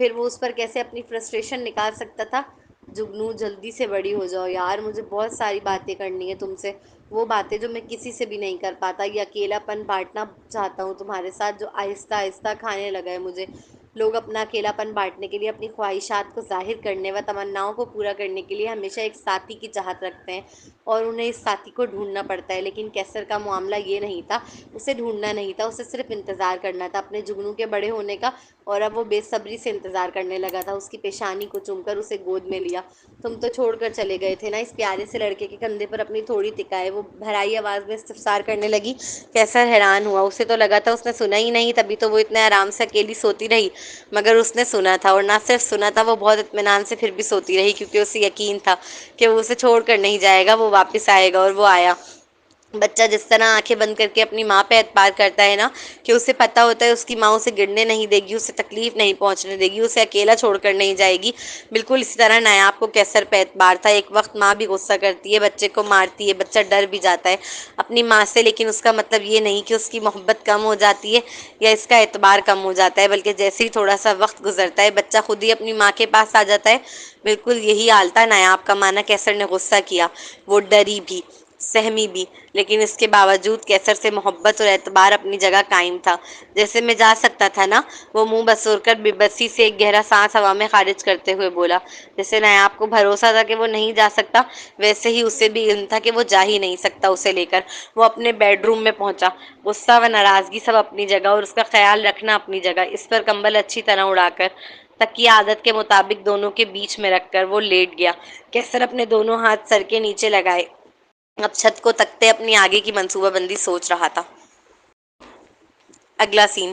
پھر وہ اس پر کیسے اپنی فرسٹریشن نکال سکتا تھا؟ جگنو جلدی سے بڑی ہو جاؤ یار، مجھے بہت ساری باتیں کرنی ہے تم سے، وہ باتیں جو میں کسی سے بھی نہیں کر پاتا، یہ اکیلا پن بانٹنا چاہتا ہوں تمہارے ساتھ، جو آہستہ آہستہ کھانے لگا ہے مجھے۔ لوگ اپنا اکیلا پن بانٹنے کے لیے، اپنی خواہشات کو ظاہر کرنے و تمناؤں کو پورا کرنے کے لیے ہمیشہ ایک ساتھی کی چاہت رکھتے ہیں، اور انہیں اس ساتھی کو ڈھونڈنا پڑتا ہے، لیکن کیسر کا معاملہ یہ نہیں تھا، اسے ڈھونڈنا نہیں تھا، اسے صرف انتظار کرنا تھا اپنے جگنو کے بڑے ہونے کا، اور اب وہ بے صبری سے انتظار کرنے لگا تھا۔ اس کی پیشانی کو چوم کر اسے گود میں لیا۔ تم تو چھوڑ کر چلے گئے تھے نا، اس پیارے سے لڑکے کے کندھے پر اپنی تھوڑی ٹکائے وہ بھرائی آواز میں استفسار کرنے لگی۔ کیسر حیران ہوا، اسے تو لگا تھا اس نے سنا ہی نہیں، تبھی تو وہ اتنے آرام سے اکیلی سوتی رہی، مگر اس نے سنا تھا، اور نہ صرف سنا تھا، وہ بہت اطمینان سے پھر بھی سوتی رہی، کیونکہ اسے یقین تھا کہ وہ اسے چھوڑ کر نہیں جائے گا، وہ واپس آئے گا، اور وہ آیا۔ بچہ جس طرح آنکھیں بند کر کے اپنی ماں پہ اعتبار کرتا ہے نا، کہ اسے پتہ ہوتا ہے اس کی ماں اسے گرنے نہیں دے گی، اسے تکلیف نہیں پہنچنے دے گی، اسے اکیلا چھوڑ کر نہیں جائے گی، بالکل اسی طرح نایاب کو کیسر پہ اعتبار تھا۔ ایک وقت ماں بھی غصہ کرتی ہے، بچے کو مارتی ہے، بچہ ڈر بھی جاتا ہے اپنی ماں سے، لیکن اس کا مطلب یہ نہیں کہ اس کی محبت کم ہو جاتی ہے یا اس کا اعتبار کم ہو جاتا ہے، بلکہ جیسے ہی تھوڑا سا وقت گزرتا ہے بچہ خود ہی اپنی ماں کے پاس آ جاتا ہے۔ بالکل یہی حال تھا نایاب کا، مانا کیسر نے غصہ کیا، وہ ڈری بھی، سہمی بھی، لیکن اس کے باوجود کیسر سے محبت اور اعتبار اپنی جگہ قائم تھا۔ جیسے میں جا سکتا تھا نا، وہ منہ بسور کر بے بسی سے ایک گہرا سانس ہوا میں خارج کرتے ہوئے بولا۔ جیسے نایاب کو بھروسہ تھا کہ وہ نہیں جا سکتا، ویسے ہی اسے بھی علم تھا کہ وہ جا ہی نہیں سکتا اسے لے کر۔ وہ اپنے بیڈ روم میں پہنچا، غصہ و ناراضگی سب اپنی جگہ اور اس کا خیال رکھنا اپنی جگہ، اس پر کمبل اچھی طرح اڑا کر تکیہ عادت کے مطابق دونوں کے بیچ میں رکھ کر وہ لیٹ گیا۔ کیسر اپنے دونوں ہاتھ سر کے نیچے لگائے اب چھت کو تکتے اپنی آگے کی منصوبہ بندی سوچ رہا تھا۔ اگلا سین۔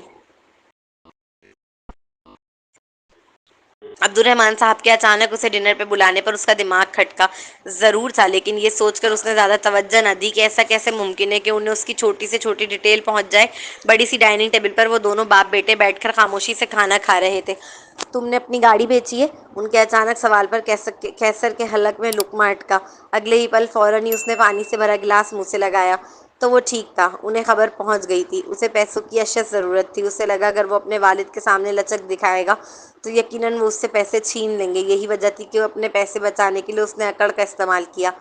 عبد الرحمن صاحب کے اچانک اسے ڈنر پہ بلانے پر اس کا دماغ کھٹکا ضرور تھا، لیکن یہ سوچ کر اس نے زیادہ توجہ نہ دی کہ ایسا کیسے ممکن ہے کہ انہیں اس کی چھوٹی سے چھوٹی ڈیٹیل پہنچ جائے۔ بڑی سی ڈائننگ ٹیبل پر وہ دونوں باپ بیٹے بیٹھ کر خاموشی سے کھانا کھا رہے تھے۔ تم نے اپنی گاڑی بیچی ہے؟ ان کے اچانک سوال پر کیسر کے حلق میں لقمہ اٹکا۔ اگلے ہی پل فوراً ہی اس نے پانی سے بھرا گلاس منہ سے لگایا۔ تو وہ ٹھیک تھا، انہیں خبر پہنچ گئی تھی، اسے پیسوں کی اشد ضرورت تھی، اسے لگا اگر وہ اپنے والد کے سامنے لچک دکھائے گا تو یقیناً وہ اس سے پیسے چھین لیں گے، یہی وجہ تھی کہ وہ اپنے پیسے بچانے کے لیے اس نے اکڑ کا استعمال کیا۔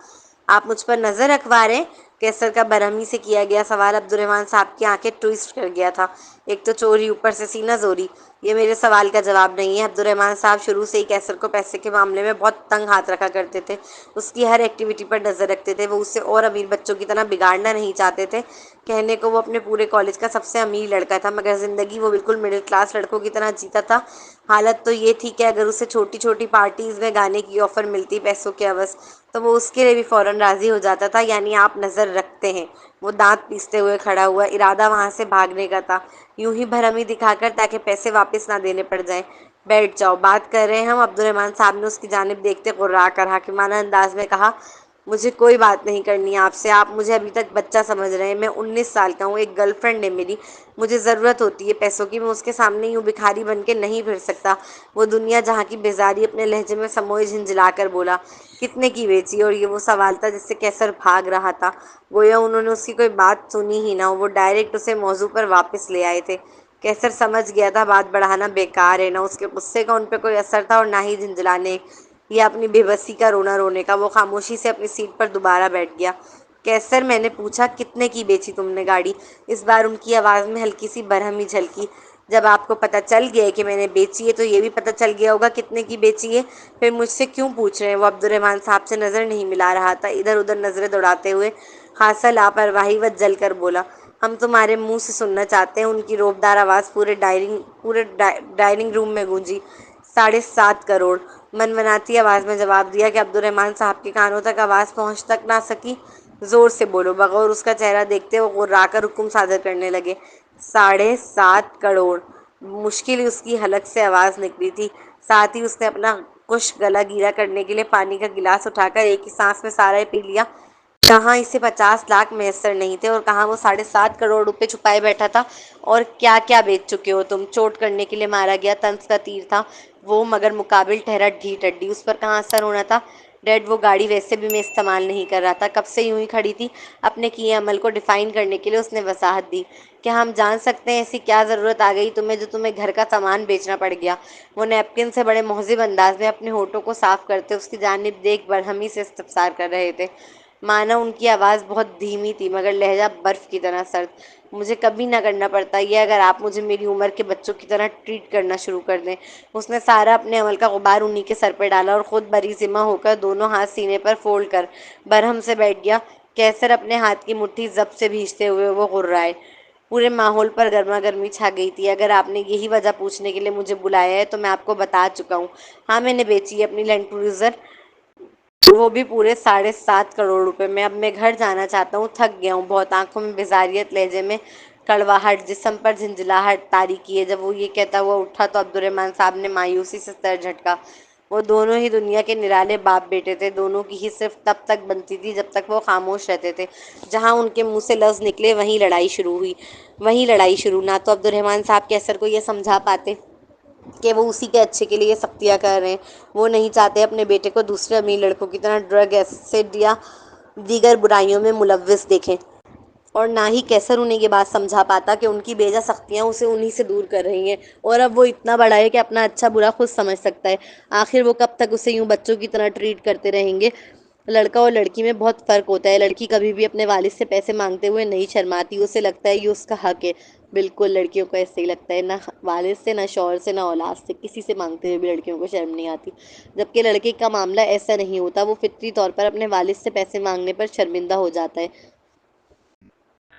آپ مجھ پر نظر رکھوا رہے ہیں؟ کیسر کا برہمی سے کیا گیا سوال عبد الرحمن صاحب کی آنکھیں ٹوئسٹ کر گیا تھا۔ ایک تو چوری، اوپر سے سینہ زوری۔ یہ میرے سوال کا جواب نہیں ہے۔ عبد الرحمن صاحب شروع سے ہی کیسر کو پیسے کے معاملے میں بہت تنگ ہاتھ رکھا کرتے تھے، اس کی ہر ایکٹیویٹی پر نظر رکھتے تھے، وہ اسے اور امیر بچوں کی طرح بگاڑنا نہیں چاہتے تھے۔ کہنے کو وہ اپنے پورے کالج کا سب سے امیر لڑکا تھا، مگر زندگی وہ بالکل مڈل کلاس لڑکوں کی طرح جیتا تھا۔ حالت تو یہ تھی کہ اگر اسے چھوٹی چھوٹی پارٹیز میں گانے کی آفر ملتی پیسوں کے عوض، تو وہ اس کے لیے بھی فوراً راضی ہو جاتا تھا۔ یعنی آپ نظر رکھتے ہیں؟ وہ دانت پیستے ہوئے کھڑا ہوا، ارادہ وہاں سے بھاگنے کا تھا، یوں ہی بھرہمی دکھا کر تاکہ پیسے واپس نہ دینے پڑ جائیں۔ بیٹھ جاؤ، بات کر رہے ہیں ہم۔ عبد الرحمن صاحب نے اس کی جانب دیکھتے غرا کر حاکمانہ انداز میں کہا۔ مجھے کوئی بات نہیں کرنی آپ سے، آپ مجھے ابھی تک بچہ سمجھ رہے ہیں، میں 19 سال کا ہوں، ایک گرل فرینڈ ہے میری، مجھے ضرورت ہوتی ہے پیسوں کی، میں اس کے سامنے یوں بھکاری بن کے نہیں پھر سکتا۔ وہ دنیا جہاں کی بیزاری اپنے لہجے میں سموئے جھنجھلا کر بولا۔ کتنے کی بیچی؟ اور یہ وہ سوال تھا جس سے کیسر بھاگ رہا تھا، گویا انہوں نے اس کی کوئی بات سنی ہی نہ ہو، وہ ڈائریکٹ اسے موضوع پر واپس لے آئے تھے۔ کیسر سمجھ گیا تھا بات بڑھانا بیکار ہے، نہ اس کے غصے کا ان پہ کوئی اثر تھا اور نہ ہی جھنجھلانے یا اپنی بے بسی کا رونا رونے کا۔ وہ خاموشی سے اپنی سیٹ پر دوبارہ بیٹھ گیا۔ کیسر، میں نے پوچھا کتنے کی بیچی تم نے گاڑی؟ اس بار ان کی آواز میں ہلکی سی برہمی جھلکی۔ جب آپ کو پتہ چل گیا ہے کہ میں نے بیچی ہے تو یہ بھی پتہ چل گیا ہوگا کتنے کی بیچی ہے، پھر مجھ سے کیوں پوچھ رہے ہیں؟ وہ عبد الرحمن صاحب سے نظر نہیں ملا رہا تھا، ادھر ادھر نظریں دوڑاتے ہوئے خاصا لاپرواہی و جل کر بولا۔ ہم تمہارے منہ سے سننا چاہتے ہیں۔ ان کی روبدار آواز پورے ڈائننگ روم میں گونجی۔ 7.5 کروڑ، منمناتی آواز میں جواب دیا کہ عبد الرحمن صاحب کے کانوں تک آواز پہنچ تک نہ سکی۔ زور سے بولو، بغور اس کا چہرہ دیکھتے وہ غرا کر حکم صادر کرنے لگے۔ 7.5 کروڑ، مشکل ہی اس کی حلق سے آواز نکلی تھی، ساتھ ہی اس نے اپنا خشک گلا گیلا کرنے کے لیے پانی کا گلاس اٹھا کر ایک ہی سانس میں سارا پی لیا۔ کہاں اسے 50 لاکھ میسر نہیں تھے اور کہاں وہ 7.5 کروڑ روپے چھپائے بیٹھا تھا۔ اور کیا کیا بیچ چکے ہو تم۔ چوٹ کرنے کے لیے مارا گیا طنز کا تیر تھا وہ، مگر مقابل ٹھہرا ڈھیٹ ہڈی۔ اس پر کہاں اثر ہونا تھا۔ ڈیڈ، وہ گاڑی ویسے بھی میں استعمال نہیں کر رہا تھا، کب سے یوں ہی کھڑی تھی۔ اپنے کیے عمل کو ڈیفائن کرنے کے لیے اس نے وضاحت دی۔ کیا ہم جان سکتے ہیں ایسی کیا ضرورت آ گئی تمہیں جو تمہیں گھر کا سامان بیچنا پڑ گیا؟ وہ نیپکن سے بڑے مہذب انداز میں اپنے ہونٹوں کو صاف کرتے اس کی جانب دیکھ برہمی سے استفسار کر رہے تھے۔ مانا ان کی آواز بہت دھیمی تھی مگر لہجہ برف کی طرح سرد۔ مجھے کبھی نہ کرنا پڑتا یہ اگر آپ مجھے میری عمر کے بچوں کی طرح ٹریٹ کرنا شروع کر دیں۔ اس نے سارا اپنے عمل کا غبار انہی کے سر پہ ڈالا اور خود بری ذمہ ہو کر دونوں ہاتھ سینے پر فولڈ کر برہم سے بیٹھ گیا۔ کیسر اپنے ہاتھ کی مٹھی ضبط سے بھینچتے ہوئے وہ غرائے۔ پورے ماحول پر گرما گرمی چھا گئی تھی۔ اگر آپ نے یہی وجہ پوچھنے کے لیے مجھے بلایا ہے تو میں آپ کو بتا چکا ہوں۔ ہاں، میں نے بیچی ہے اپنی لینڈ کروزر، وہ بھی پورے 7.5 کروڑ روپے میں۔ اب میں گھر جانا چاہتا ہوں، تھک گیا ہوں بہت۔ آنکھوں میں بیزاریت، لہجے میں کڑواہٹ، جسم پر جھنجھلاہٹ طاری کی ہے۔ جب وہ یہ کہتا ہوا اٹھا تو عبدالرحمن صاحب نے مایوسی سے سر جھٹکا۔ وہ دونوں ہی دنیا کے نرالے باپ بیٹے تھے، دونوں کی ہی صرف تب تک بنتی تھی جب تک وہ خاموش رہتے تھے۔ جہاں ان کے منہ سے لفظ نکلے وہیں لڑائی شروع ہوئی، وہیں لڑائی شروع۔ نہ تو عبدالرحمن صاحب کیسر کو یہ سمجھا پاتے کہ وہ اسی کے اچھے کے لیے یہ سختیاں کر رہے ہیں۔ وہ نہیں چاہتے اپنے بیٹے کو دوسرے امیر لڑکوں کی طرح ڈرگ، ایسڈ یا دیگر برائیوں میں ملوث دیکھیں، اور نہ ہی کیسر انہیں یہ بات سمجھا پاتا کہ ان کی بیجا سختیاں اسے انہی سے دور کر رہی ہیں، اور اب وہ اتنا بڑا ہے کہ اپنا اچھا برا خود سمجھ سکتا ہے۔ آخر وہ کب تک اسے یوں بچوں کی طرح ٹریٹ کرتے رہیں گے؟ لڑکا اور لڑکی میں بہت فرق ہوتا ہے۔ لڑکی کبھی بھی اپنے والد سے پیسے مانگتے ہوئے نہیں شرماتی، اسے لگتا ہے یہ اس کا حق ہے۔ بالکل، لڑکیوں کو ایسے ہی لگتا ہے، نہ والد سے، نہ شوہر سے، نہ اولاد سے، کسی سے مانگتے ہوئے بھی لڑکیوں کو شرم نہیں آتی۔ جبکہ لڑکے کا معاملہ ایسا نہیں ہوتا، وہ فطری طور پر اپنے والد سے پیسے مانگنے پر شرمندہ ہو جاتا ہے۔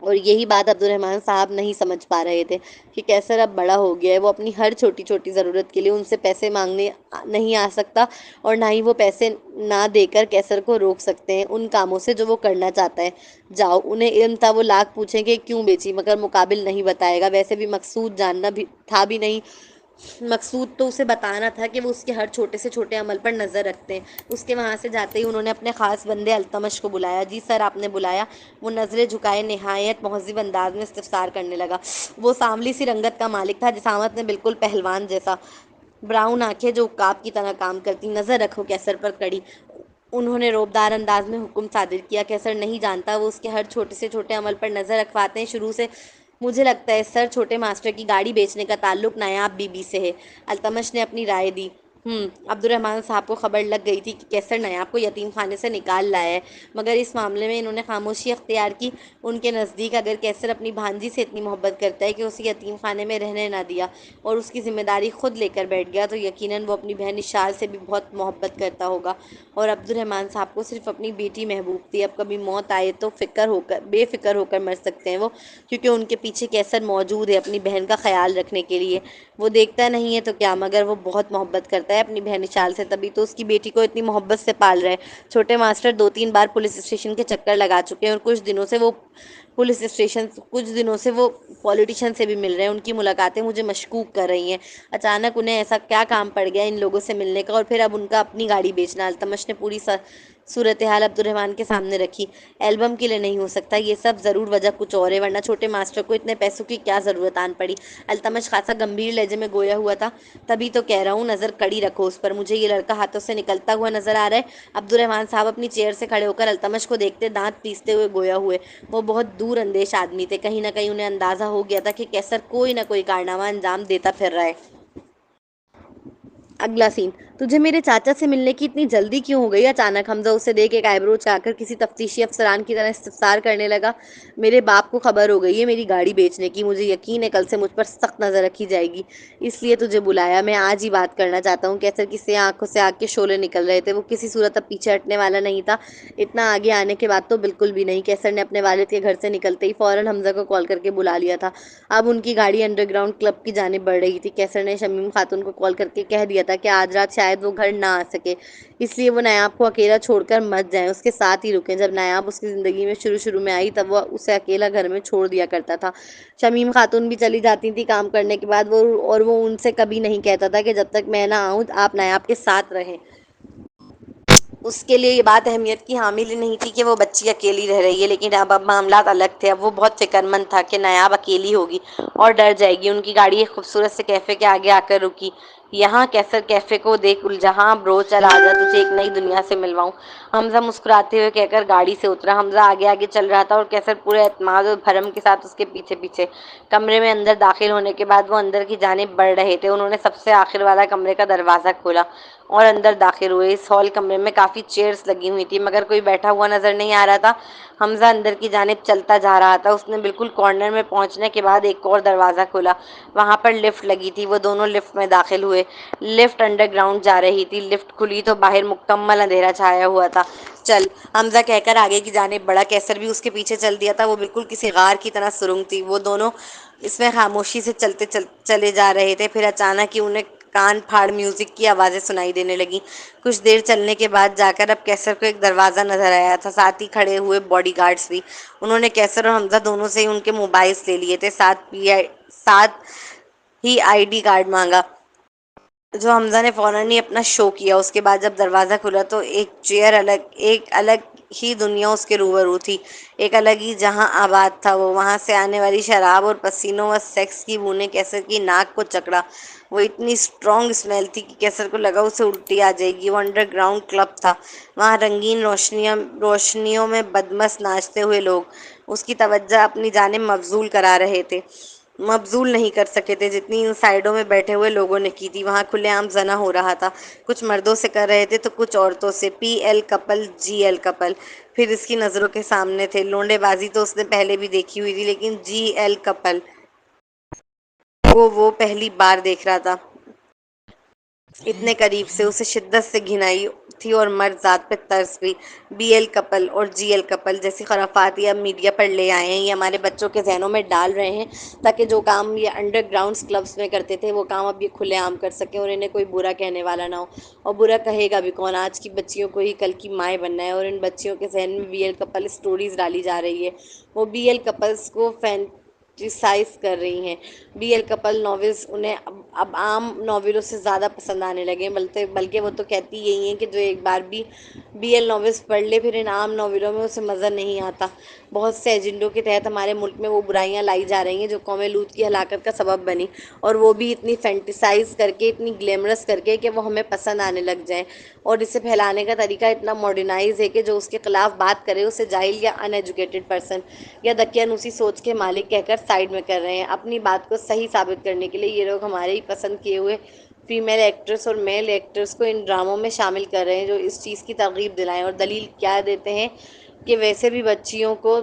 اور یہی بات عبدالرحمن صاحب نہیں سمجھ پا رہے تھے کہ کیسر اب بڑا ہو گیا ہے، وہ اپنی ہر چھوٹی چھوٹی ضرورت کے لیے ان سے پیسے مانگنے نہیں آ سکتا، اور نہ ہی وہ پیسے نہ دے کر کیسر کو روک سکتے ہیں ان کاموں سے جو وہ کرنا چاہتا ہے۔ جاؤ، انہیں علم تھا وہ لاکھ پوچھیں کہ کیوں بیچی، مگر مقابل نہیں بتائے گا۔ ویسے بھی مقصود جاننا بھی تھا بھی نہیں، مقصود تو اسے بتانا تھا کہ وہ اس کے ہر چھوٹے سے چھوٹے عمل پر نظر رکھتے ہیں۔ اس کے وہاں سے جاتے ہی انہوں نے اپنے خاص بندے التمش کو بلایا۔ جی سر، آپ نے بلایا؟ وہ نظریں جھکائے نہایت مہذب انداز میں استفسار کرنے لگا۔ وہ سانولی سی رنگت کا مالک تھا، جسامت میں بالکل پہلوان جیسا، براؤن آنکھیں جو عقاب کی طرح کام کرتی۔ نظر رکھو کیسر پر کڑی، انہوں نے رعبدار انداز میں حکم صادر کیا۔ کیسر نہیں جانتا، وہ اس کے ہر چھوٹے سے چھوٹے عمل پر نظر رکھواتے ہیں شروع سے۔ مجھے لگتا ہے سر، چھوٹے ماسٹر کی گاڑی بیچنے کا تعلق نایاب بی بی سے ہے۔ التمش نے اپنی رائے دی۔ عبدالرحمن صاحب کو خبر لگ گئی تھی کہ کیسر نیاب کو یتیم خانے سے نکال لایا ہے، مگر اس معاملے میں انہوں نے خاموشی اختیار کی۔ ان کے نزدیک اگر کیسر اپنی بھانجی سے اتنی محبت کرتا ہے کہ اسے یتیم خانے میں رہنے نہ دیا اور اس کی ذمہ داری خود لے کر بیٹھ گیا، تو یقیناً وہ اپنی بہن اشار سے بھی بہت محبت کرتا ہوگا۔ اور عبدالرحمن صاحب کو صرف اپنی بیٹی محبوب تھی۔ اب کبھی موت آئے تو بے فکر ہو کر مر سکتے ہیں وہ، کیونکہ ان کے پیچھے کیسر موجود ہے اپنی بہن کا خیال رکھنے کے لیے۔ وہ دیکھتا نہیں ہے تو کیا، مگر وہ بہت محبت کرتا ہے اپنی بہن اشار سے، تبھی تو اس کی بیٹی کو اتنی محبت سے پال رہا ہے۔ چھوٹے ماسٹر 2-3 بار پولیس اسٹیشن کے چکر لگا چکے ہیں، اور کچھ دنوں سے وہ پولیٹیشین سے بھی مل رہے ہیں۔ ان کی ملاقاتیں مجھے مشکوک کر رہی ہیں۔ اچانک انہیں ایسا کیا کام پڑ گیا ان لوگوں سے ملنے کا، اور پھر اب ان کا اپنی گاڑی بیچنا؟ التمش نے پوری صورتحال عبدالرحمن کے سامنے رکھی۔ ایلبم کے لیے نہیں ہو سکتا یہ سب، ضرور وجہ کچھ اور ہے، ورنہ چھوٹے ماسٹر کو اتنے پیسوں کی کیا ضرورت آن پڑی؟ التمش خاصا گمبھیر لہجے میں گویا ہوا تھا۔ تبھی تو کہہ رہا ہوں نظر کڑی رکھو اس پر، مجھے یہ لڑکا ہاتھوں سے نکلتا ہوا نظر آ رہا ہے۔ عبدالرحمن صاحب اپنی چیئر سے کھڑے ہو کر التمش کو دیکھتے دانت پیستے ہوئے گویا ہوئے۔ وہ بہت دور اندیش آدمی تھے، کہیں نہ کہیں انہیں اندازہ ہو گیا تھا کہ کیسر کوئی نہ کوئی کارنامہ انجام دیتا پھر رہا ہے۔ اگلا سین، تجھے میرے چاچا سے ملنے کی اتنی جلدی کیوں ہو گئی؟ اچانک حمزہ اسے دیکھ ایک آئیبرو اچکا کر کسی تفتیشی افسران کی طرح استفسار کرنے لگا۔ میرے باپ کو خبر ہو گئی ہے میری گاڑی بیچنے کی، مجھے یقین ہے کل سے مجھ پر سخت نظر رکھی جائے گی، اس لیے تجھے بلایا۔ میں آج ہی بات کرنا چاہتا ہوں۔ کیسر کی سیاہ آنکھوں سے آگ کے شعلے نکل رہے تھے۔ وہ کسی صورت اب پیچھے ہٹنے والا نہیں تھا، اتنا آگے آنے کے بعد تو بالکل بھی نہیں۔ کیسر نے اپنے والد کے گھر سے نکلتے ہی فوراً حمزہ کو کال کر کے بلا لیا تھا۔ اب ان کی گاڑی انڈر گراؤنڈ کلب کی جانب بڑھ رہی تھی۔ کیسر نے شمیم خاتون کو کال کر کے کہہ دیا تھا کہ آج رات شاید وہ گھر نہ آ سکے، اس لیے وہ نیاب کو اکیلا چھوڑ کر مت جائیں، اس کے ساتھ ہی رکیں۔ جب نیاب اس کی زندگی میں شروع میں آئی تب وہ اسے اکیلا گھر میں چھوڑ دیا کرتا تھا۔ شمیم خاتون بھی چلی جاتی تھی کام کرنے کے بعد، اور وہ ان سے کبھی نہیں کہتا تھا کہ جب تک میں نہ آؤں آپ نیاب کے ساتھ رہیں۔ اس کے لیے یہ بات اہمیت کی حامل ہی نہیں تھی کہ وہ بچی اکیلی رہ رہی ہے، لیکن اب معاملات الگ تھے۔ اب وہ بہت فکر مند تھا کہ نایاب اکیلی ہوگی اور ڈر جائے گی۔ ان کی گاڑی ایک خوبصورت سے کیفے کے آگے آ کر رکی۔ یہاں کیسر کیفے کو دیکھ الجہاں برو چل آجا، تجھے ایک نئی دنیا سے ملواؤں، حمزہ مسکراتے ہوئے کہہ کر گاڑی سے اترا۔ حمزہ آگے آگے چل رہا تھا اور کیسر پورے اعتماد اور بھرم کے ساتھ اس کے پیچھے پیچھے۔ کمرے میں اندر داخل ہونے کے بعد وہ اندر کی جانب بڑھ رہے تھے۔ انہوں نے سب سے آخر والا کمرے کا دروازہ کھولا اور اندر داخل ہوئے۔ اس ہال کمرے میں کافی چیئرز لگی ہوئی تھی مگر کوئی بیٹھا ہوا نظر نہیں آ رہا تھا۔ حمزہ اندر کی جانب چلتا جا رہا تھا۔ اس نے بالکل کارنر میں پہنچنے کے بعد ایک اور دروازہ کھولا، وہاں پر لفٹ لگی تھی۔ وہ دونوں لفٹ میں داخل ہوئے۔ لفٹ انڈر گراؤنڈ جا رہی تھی۔ لفٹ کھلی تو باہر مکمل اندھیرا چھایا ہوا تھا۔ چل، حمزہ کہہ کر آگے کی جانب بڑھا۔ کیسر بھی اس کے پیچھے چل دیا تھا۔ وہ بالکل کسی غار کی طرح سرنگ تھی۔ وہ دونوں اس میں خاموشی سے چلے جا رہے تھے۔ پھر اچانک ہی انہیں کان پھاڑ میوزک کی آوازیں سنائی دینے لگیں۔ کچھ دیر چلنے کے بعد جا کر اب کیسر کو ایک دروازہ نظر آیا تھا، ساتھ ہی کھڑے ہوئے باڈی گارڈز بھی۔ انہوں نے کیسر اور حمزہ دونوں سے ہی ان کے موبائلز لے لیے تھے، ساتھ ہی آئی ڈی کارڈ مانگا، جو حمزہ نے فوراً ہی اپنا شو کیا۔ اس کے بعد جب دروازہ کھلا تو ایک الگ ہی دنیا اس کے روبرو تھی۔ ایک الگ ہی جہاں آباد تھا وہ۔ وہاں سے آنے والی شراب اور پسینوں و سیکس کی بوندیں کیسر کی ناک کو جکڑا۔ وہ اتنی اسٹرانگ اسمیل تھی کہ کیسر کو لگا اسے الٹی آ جائے گی۔ وہ انڈر گراؤنڈ کلب تھا۔ وہاں رنگین روشنیوں میں بدمست ناچتے ہوئے لوگ اس کی توجہ اپنی جانب مبذول نہیں کر سکے تھے جتنی ان سائڈوں میں بیٹھے ہوئے لوگوں نے کی تھی۔ وہاں کھلے عام زنا ہو رہا تھا، کچھ مردوں سے کر رہے تھے تو کچھ عورتوں سے۔ P L couple, G L couple پھر اس کی نظروں کے سامنے تھے۔ لونڈے بازی تو اس نے پہلے بھی دیکھی ہوئی تھی، لیکن جی ایل کپل کو وہ پہلی بار دیکھ رہا تھا۔ اتنے قریب سے اسے شدت سے گھن آئی تھی اور مرد ذات پہ ترس بھی۔ بی ایل کپل اور جی ایل کپل جیسی خرافات یہ اب میڈیا پر لے آئے ہیں۔ یہ ہمارے بچوں کے ذہنوں میں ڈال رہے ہیں تاکہ جو کام یہ انڈر گراؤنڈ کلبز میں کرتے تھے وہ کام اب یہ کھلے عام کر سکیں اور انہیں کوئی برا کہنے والا نہ ہو۔ اور برا کہے گا بھی کون؟ آج کی بچیوں کو ہی کل کی مائیں بننا ہے، اور ان بچیوں کے ذہن میں بی ایل کپل اسٹوریز ڈالی جا رہی ہے۔ وہ بی ایل کپلز کو فینٹیسائز کر رہی ہیں۔ بی ایل کپل ناولز انہیں اب عام ناولوں سے زیادہ پسند آنے لگے ہیں، بلکہ وہ تو کہتی یہی ہیں کہ جو ایک بار بھی بی ایل ناولز پڑھ لے پھر ان عام ناولوں میں اسے مزہ نہیں آتا۔ بہت سے ایجنڈوں کے تحت ہمارے ملک میں وہ برائیاں لائی جا رہی ہیں جو قوم لوط کی ہلاکت کا سبب بنی، اور وہ بھی اتنی فینٹیسائز کر کے، اتنی گلیمرس کر کے کہ وہ ہمیں پسند آنے لگ جائیں۔ اور اسے پھیلانے کا طریقہ اتنا ماڈرنائز ہے کہ جو اس کے خلاف بات کرے اسے جاہل یا ان ایجوکیٹڈ پرسن یا دقیانوسی سوچ کے مالک کہہ کر سائیڈ میں کر رہے ہیں۔ اپنی بات کو صحیح ثابت کرنے کے لیے یہ لوگ ہمارے ہی پسند کیے ہوئے فیمیل ایکٹرس اور میل ایکٹرس کو ان ڈراموں میں شامل کر رہے ہیں جو اس چیز کی ترغیب دلائیں، اور دلیل کیا دیتے ہیں کہ ویسے بھی بچوں کو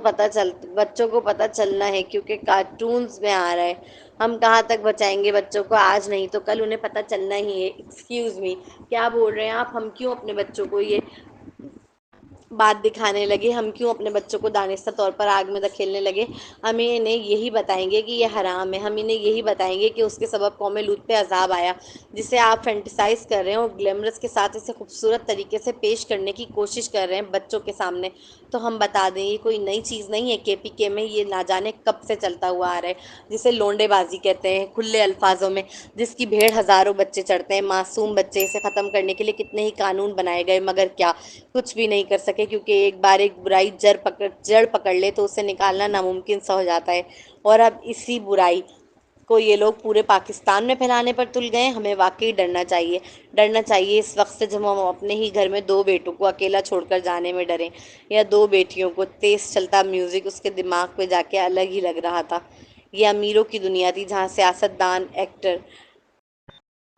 پتہ چلنا ہے کیونکہ کارٹونز میں آ رہا ہے۔ ہم کہاں تک بچائیں گے بچوں کو؟ آج نہیں تو کل انہیں پتہ چلنا ہی ہے۔ ایکسکیوز می، کیا بول رہے ہیں آپ؟ ہم کیوں اپنے بچوں کو یہ بات دکھانے لگے؟ ہم کیوں اپنے بچوں کو دانستہ طور پر آگ میں دھکیلنے لگے؟ ہم انہیں یہی بتائیں گے کہ یہ حرام ہے۔ ہم انہیں یہی بتائیں گے کہ اس کے سبب قوم لوط پہ عذاب آیا، جسے آپ فینٹیسائز کر رہے ہیں اور گلیمرس کے ساتھ اسے خوبصورت طریقے سے پیش کرنے کی کوشش کر رہے ہیں بچوں کے سامنے۔ تو ہم بتا دیں یہ کوئی نئی چیز نہیں ہے۔ کے پی کے میں یہ نہ جانے کب سے چلتا ہوا آ رہا ہے، جسے لونڈے بازی کہتے ہیں کھلے الفاظوں میں، جس کی بھیڑ ہزاروں بچے چڑھتے ہیں، معصوم بچے۔ اسے ختم کرنے کے لیے کتنے ہی قانون بنائے گئے مگر کیا کچھ بھی نہیں کر سکے، کیونکہ ایک بار ایک برائی جڑ پکڑ لے تو اسے نکالنا ناممکن سا ہو جاتا ہے۔ اور اب اسی برائی کو یہ لوگ پورے پاکستان میں پھیلانے پر تل گئے ہیں۔ ہمیں واقعی ڈرنا چاہیے اس وقت سے جب ہم اپنے ہی گھر میں 2 بیٹوں کو اکیلا چھوڑ کر جانے میں ڈریں، یا 2 بیٹیوں کو۔ تیز چلتا میوزک اس کے دماغ پہ جا کے الگ ہی لگ رہا تھا۔ یہ امیروں کی دنیا تھی جہاں سیاست دان،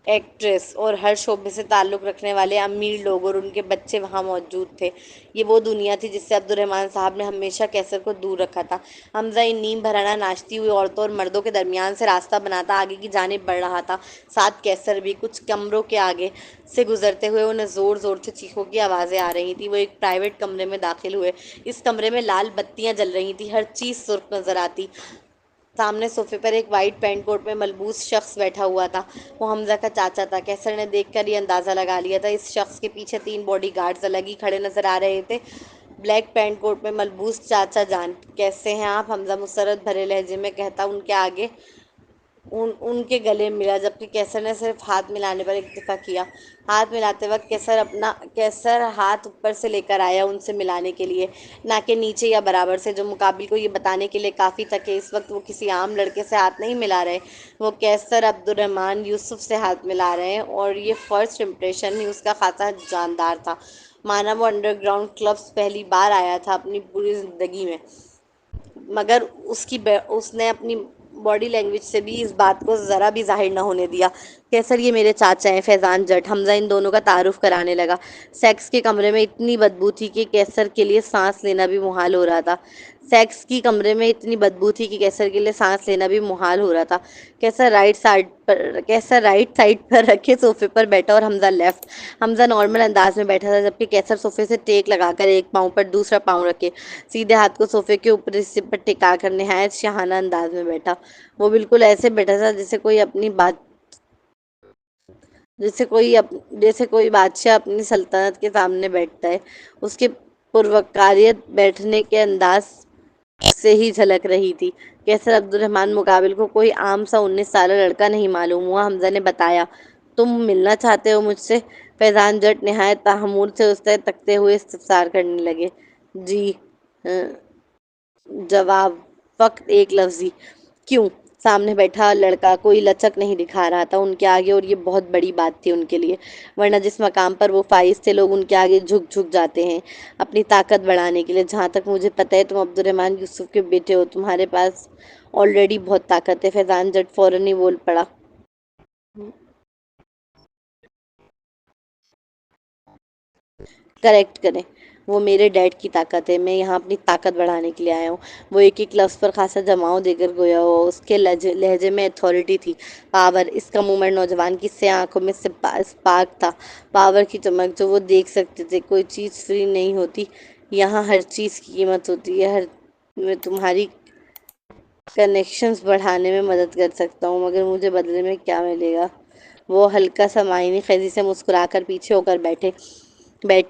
ایکٹریس اور ہر شعبے سے تعلق رکھنے والے امیر لوگ اور ان کے بچے وہاں موجود تھے۔ یہ وہ دنیا تھی جس سے عبدالرحمن صاحب نے ہمیشہ کیسر کو دور رکھا تھا۔ حمزہ ان نیم بھرانا ناچتی ہوئی عورتوں اور مردوں کے درمیان سے راستہ بناتا آگے کی جانب بڑھ رہا تھا، ساتھ کیسر بھی۔ کچھ کمروں کے آگے سے گزرتے ہوئے انہیں زور زور سے چیخوں کی آوازیں آ رہی تھیں۔ وہ ایک پرائیویٹ کمرے میں داخل ہوئے۔ اس کمرے میں لال بتیاں جل رہی تھیں، ہر چیز سرخ نظر آتی۔ سامنے صوفے پر ایک وائٹ پینٹ کوٹ میں ملبوس شخص بیٹھا ہوا تھا۔ وہ حمزہ کا چاچا تھا۔ کیسر نے دیکھ کر یہ اندازہ لگا لیا تھا۔ اس شخص کے پیچھے 3 باڈی گارڈز الگ ہی کھڑے نظر آ رہے تھے۔ بلیک پینٹ کوٹ میں ملبوس چاچا جان، کیسے ہیں آپ؟ حمزہ مسرت بھرے لہجے میں کہتا۔ ان کے آگے ان کے گلے ملا، جبکہ کیسر نے صرف ہاتھ ملانے پر اکتفا کیا۔ ہاتھ ملاتے وقت کیسر ہاتھ اوپر سے لے کر آیا ان سے ملانے کے لیے، نہ کہ نیچے یا برابر سے، جو مقابل کو یہ بتانے کے لیے کافی تھا کہ اس وقت وہ کسی عام لڑکے سے ہاتھ نہیں ملا رہے، وہ کیسر عبد الرحمن یوسف سے ہاتھ ملا رہے ہیں۔ اور یہ فرسٹ امپریشن ہی اس کا خاصا جاندار تھا، مانا وہ انڈر گراؤنڈ کلبز پہلی بار آیا تھا اپنی پوری زندگی میں، مگر اس نے اپنی باڈی لینگویج سے بھی اس بات کو ذرا بھی ظاہر نہ ہونے دیا۔ کیسر یہ میرے چاچا ہیں، فیضان جٹ۔ حمزہ ان دونوں کا تعارف کرانے لگا۔ سیکس کے کمرے میں اتنی بدبو تھی کہ کیسر کے لیے سانس لینا بھی محال ہو رہا تھا۔ سیکس کی کمرے میں اتنی بدبو تھی کہ کیسر کے لیے سانس لینا بھی محال ہو رہا تھا۔ کیسر رائٹ سائڈ پر رکھے صوفے پر بیٹھا اور حمزہ لیفٹ۔ حمزہ نارمل انداز میں بیٹھا تھا، جبکہ کیسر صوفے سے ٹیک لگا کر ایک پاؤں پر دوسرا پاؤں رکھے سیدھے ہاتھ کو صوفے کے اوپر حصے پر ٹکا کر نہایت شاہانہ انداز میں بیٹھا۔ وہ بالکل ایسے بیٹھا تھا جیسے کوئی بادشاہ اپنی سلطنت کے سامنے بیٹھتا ہے۔ اس کے پروقاریت بیٹھنے کے انداز سے ہی جھلک رہی تھی۔ کیسر عبد الرحمن مقابل کو کوئی عام سا 19 سالہ لڑکا نہیں معلوم ہوا۔ حمزہ نے بتایا، تم ملنا چاہتے ہو مجھ سے؟ فیضان جٹ نہایت تحمل سے اس طرف تکتے ہوئے استفسار کرنے لگے۔ جی، جواب فقط ایک لفظی، کیوں؟ سامنے بیٹھا لڑکا کوئی لچک نہیں دکھا رہا تھا ان کے آگے، اور یہ بہت بڑی بات تھی ان کے لیے، ورنہ جس مقام پر وہ فائز تھے لوگ ان کے آگے جھک جاتے ہیں اپنی طاقت بڑھانے کے لیے۔ جہاں تک مجھے پتہ ہے تم عبد الرحمن یوسف کے بیٹے ہو، تمہارے پاس آلریڈی بہت طاقت ہے۔ فیضان جٹ فوراً ہی بول پڑا۔ کریکٹ کریں، وہ میرے ڈیڈ کی طاقت ہے، میں یہاں اپنی طاقت بڑھانے کے لیے آیا ہوں۔ وہ ایک لفظ پر خاصا جماؤ دے کر گویا ہوا، اس کے لہجے میں اتھارٹی تھی، پاور۔ اس کم عمر نوجوان کی سیاہ آنکھوں میں اسپارک تھا، پاور کی چمک جو وہ دیکھ سکتے تھے۔ کوئی چیز فری نہیں ہوتی، یہاں ہر چیز کی قیمت ہوتی ہے۔ میں تمہاری کنیکشنز بڑھانے میں مدد کر سکتا ہوں، مگر مجھے بدلے میں کیا ملے گا؟ وہ ہلکا سا معنی خیزی سے مسکرا کر پیچھے ہو کر بیٹھتے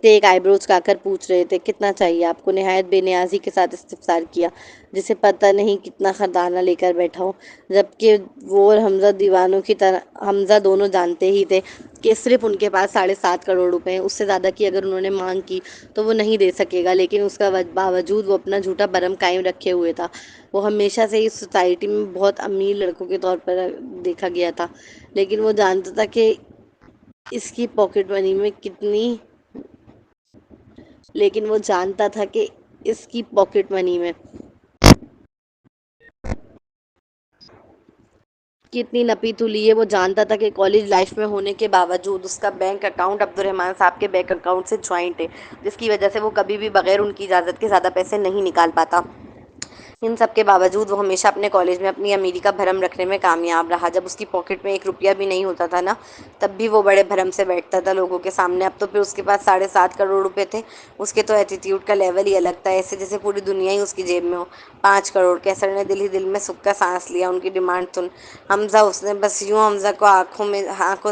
ایک آئی برو اچکا کر پوچھ رہے تھے، کتنا چاہیے آپ کو؟ نہایت بے نیازی کے ساتھ استفسار کیا، جسے پتہ نہیں کتنا خزانہ لے کر بیٹھا ہو۔ جبکہ وہ اور حمزہ دونوں جانتے ہی تھے کہ صرف ان کے پاس 7.5 کروڑ روپے ہیں، اس سے زیادہ کی اگر انہوں نے مانگ کی تو وہ نہیں دے سکے گا، لیکن اس کا باوجود وہ اپنا جھوٹا برم قائم رکھے ہوئے تھا۔ وہ ہمیشہ سے اس سوسائٹی میں بہت امیر لڑکوں کے طور پر دیکھا گیا تھا، لیکن وہ جانتا تھا کہ اس کی پاکٹ منی میں کتنی نپی تلی ہے۔ وہ جانتا تھا کہ کالج لائف میں ہونے کے باوجود اس کا بینک اکاؤنٹ عبد الرحمن صاحب کے بینک اکاؤنٹ سے جوائنٹ ہے، جس کی وجہ سے وہ کبھی بھی بغیر ان کی اجازت کے زیادہ پیسے نہیں نکال پاتا۔ ان سب کے باوجود وہ ہمیشہ اپنے کالج میں اپنی امیری کا بھرم رکھنے میں کامیاب رہا۔ جب اس کی پاکٹ میں 1 روپیہ بھی نہیں ہوتا تھا نا، تب بھی وہ بڑے بھرم سے بیٹھتا تھا لوگوں کے سامنے۔ اب تو پھر اس کے پاس 7.5 کروڑ روپے تھے، اس کے تو ایٹیٹیوڈ کا لیول ہی الگ تھا، ایسے جیسے پوری دنیا ہی اس کی جیب میں ہو۔ 5 کروڑ! کیسر نے دل ہی دل میں سکھ کا سانس لیا ان کی ڈیمانڈ سن۔ حمزہ، اس نے بس یوں حمزہ کو آنکھوں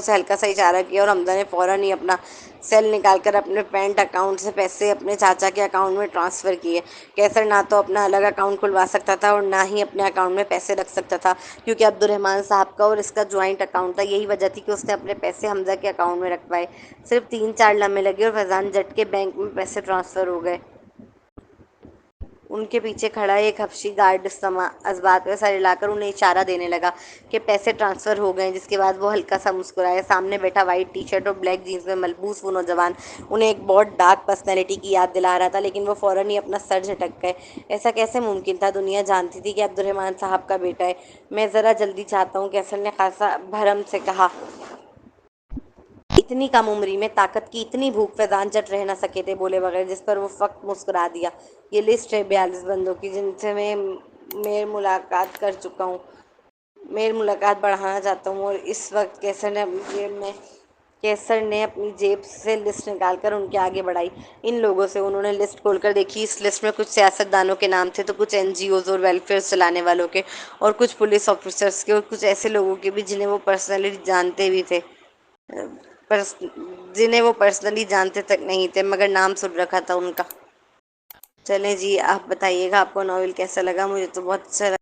سے ہلکا سا اشارہ کیا، اور حمزہ نے فوراً ہی اپنا سیل نکال کر اپنے پینٹ اکاؤنٹ سے پیسے اپنے چاچا کے اکاؤنٹ میں ٹرانسفر کیے۔ کیسر نہ تو اپنا الگ اکاؤنٹ کھلوا سکتا تھا اور نہ ہی اپنے اکاؤنٹ میں پیسے رکھ سکتا تھا، کیونکہ عبد الرحمن صاحب کا اور اس کا جوائنٹ اکاؤنٹ تھا۔ یہی وجہ تھی کہ اس نے اپنے پیسے حمزہ کے اکاؤنٹ میں رکھوائے۔ صرف 3-4 لمحے لگے اور فیضان جٹ کے بینک میں پیسے ٹرانسفر ہو گئے۔ ان کے پیچھے کھڑا ایک حبشی گارڈ اس بات پہ سر ہلا کر انہیں اشارہ دینے لگا کہ پیسے ٹرانسفر ہو گئے، جس کے بعد وہ ہلکا سا مسکرایا۔ سامنے بیٹھا وائٹ ٹی شرٹ اور بلیک جینز میں ملبوس وہ نوجوان انہیں ایک بہت ڈارک پرسنالٹی کی یاد دلا رہا تھا، لیکن وہ فوراً ہی اپنا سر جھٹک گئے۔ ایسا کیسے ممکن تھا؟ دنیا جانتی تھی کہ عبد الرحمن صاحب کا بیٹا ہے۔ میں ذرا جلدی چاہتا ہوں، کیسر نے خاصا بھرم سے کہا۔ اتنی کم عمری میں طاقت کی اتنی بھوک! فیضان جٹ رہ نہ سکے تھے بولے بغیر، جس پر وہ فقط مسکرا دیا۔ یہ لسٹ ہے 42 بندوں کی، جن سے میں میر ملاقات کر چکا ہوں، میر ملاقات بڑھانا چاہتا ہوں۔ اور اس وقت کیسر نے اپنی جیب سے لسٹ نکال کر ان کے آگے بڑھائی۔ ان لوگوں سے، انہوں نے لسٹ کھول کر دیکھی۔ اس لسٹ میں کچھ سیاست دانوں کے نام تھے، تو کچھ NGOs اور ویلفیئر چلانے والوں کے، اور کچھ پولیس آفیسرز کے، اور کچھ ایسے لوگوں کے بھی جنہیں وہ پرسنلی جانتے تک نہیں تھے، مگر نام سن رکھا تھا ان کا۔ چلیں جی، آپ بتائیے گا آپ کو ناول کیسا لگا؟ مجھے تو بہت اچھا لگا۔